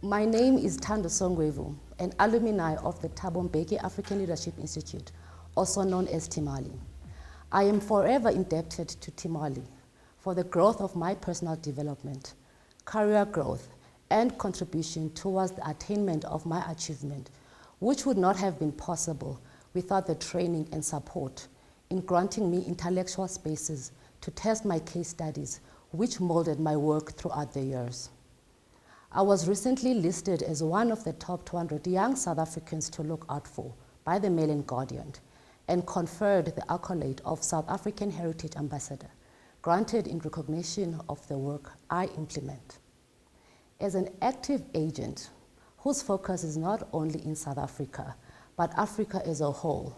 My name is Tando Songwevu, an alumni of the Thabo Mbeki African Leadership Institute, also known as TMALI. I am forever indebted to TMALI for the growth of my personal development, career growth, and contribution towards the attainment of my achievement, which would not have been possible without the training and support in granting me intellectual spaces to test my case studies, which molded my work throughout the years. I was recently listed as one of the top 200 young South Africans to look out for by the Mail and Guardian, and conferred the accolade of South African Heritage Ambassador, granted in recognition of the work I implement. As an active agent whose focus is not only in South Africa, but Africa as a whole,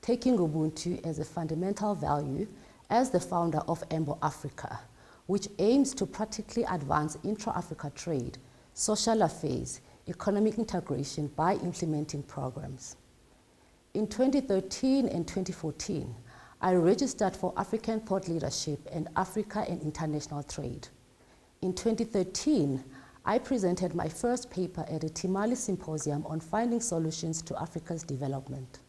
taking Ubuntu as a fundamental value as the founder of EMBO Africa, which aims to practically advance intra-Africa trade, social affairs, economic integration by implementing programs. In 2013 and 2014, I registered for African Thought Leadership and Africa and International Trade. In 2013, I presented my first paper at a TMALI symposium on finding solutions to Africa's development.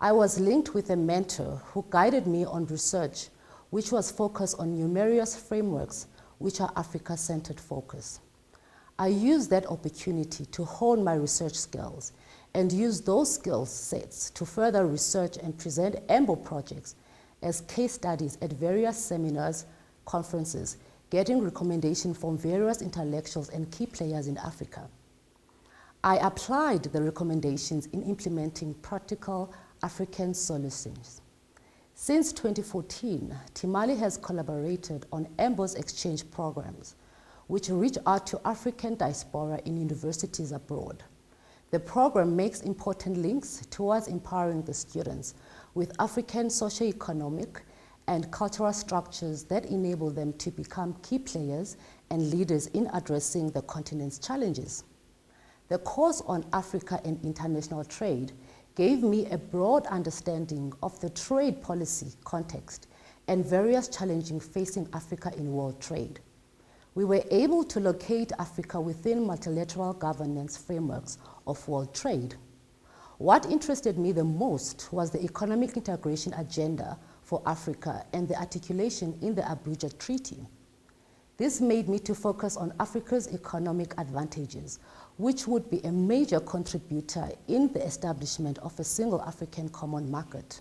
I was linked with a mentor who guided me on research, which was focused on numerous frameworks, which are Africa-centered focus. I used that opportunity to hone my research skills and use those skill sets to further research and present EMBO projects as case studies at various seminars, conferences, getting recommendations from various intellectuals and key players in Africa. I applied the recommendations in implementing practical African solutions. Since 2014, TMALI has collaborated on EMBO's exchange programs, which reach out to African diaspora in universities abroad. The program makes important links towards empowering the students with African socio-economic and cultural structures that enable them to become key players and leaders in addressing the continent's challenges. The course on Africa and international trade gave me a broad understanding of the trade policy context and various challenges facing Africa in world trade. We were able to locate Africa within multilateral governance frameworks of world trade. What interested me the most was the economic integration agenda for Africa and the articulation in the Abuja Treaty. This made me to focus on Africa's economic advantages, which would be a major contributor in the establishment of a single African common market.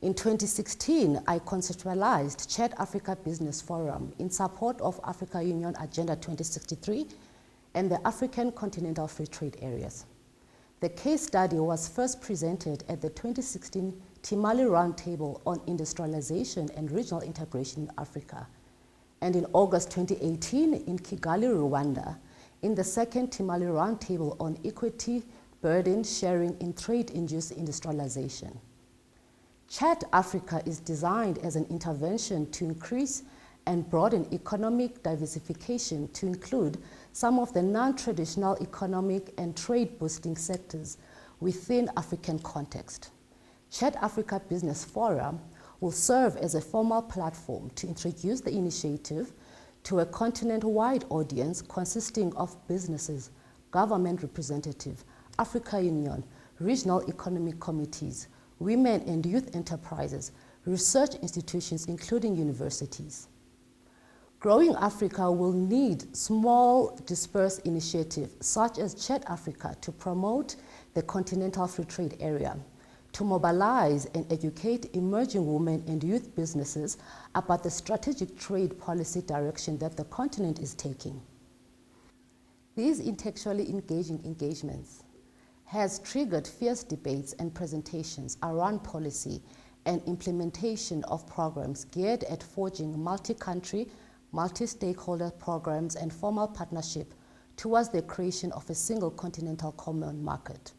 In 2016, I conceptualized Chat Africa Business Forum in support of Africa Union Agenda 2063 and the African Continental Free Trade Areas. The case study was first presented at the 2016 TMALI Roundtable on Industrialization and Regional Integration in Africa, and in August 2018 in Kigali, Rwanda, in the second TMALI Roundtable on Equity, Burden Sharing in Trade-Induced Industrialization. Chat Africa is designed as an intervention to increase and broaden economic diversification to include some of the non-traditional economic and trade-boosting sectors within African context. Chat Africa Business Forum will serve as a formal platform to introduce the initiative to a continent-wide audience consisting of businesses, government representatives, Africa Union, regional economic committees, women and youth enterprises, research institutions including universities. Growing Africa will need small dispersed initiatives such as Chat Africa to promote the continental free trade area, to mobilize and educate emerging women and youth businesses about the strategic trade policy direction that the continent is taking. These intellectually engaging engagements has triggered fierce debates and presentations around policy and implementation of programs geared at forging multi-country, multi-stakeholder programs and formal partnership towards the creation of a single continental common market.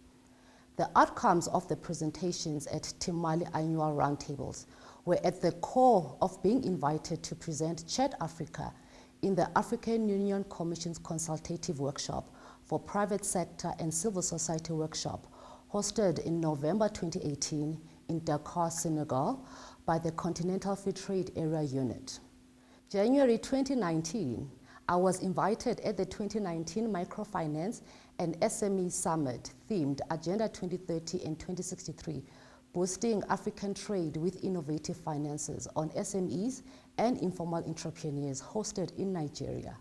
The outcomes of the presentations at TMALI annual roundtables were at the core of being invited to present Chat Africa in the African Union Commission's consultative workshop for private sector and civil society workshop hosted in November 2018 in Dakar, Senegal by the Continental Free Trade Area Unit. January 2019, I was invited at the 2019 Microfinance and SME Summit themed Agenda 2030 and 2063, boosting African trade with innovative finances on SMEs and informal entrepreneurs, hosted in Nigeria.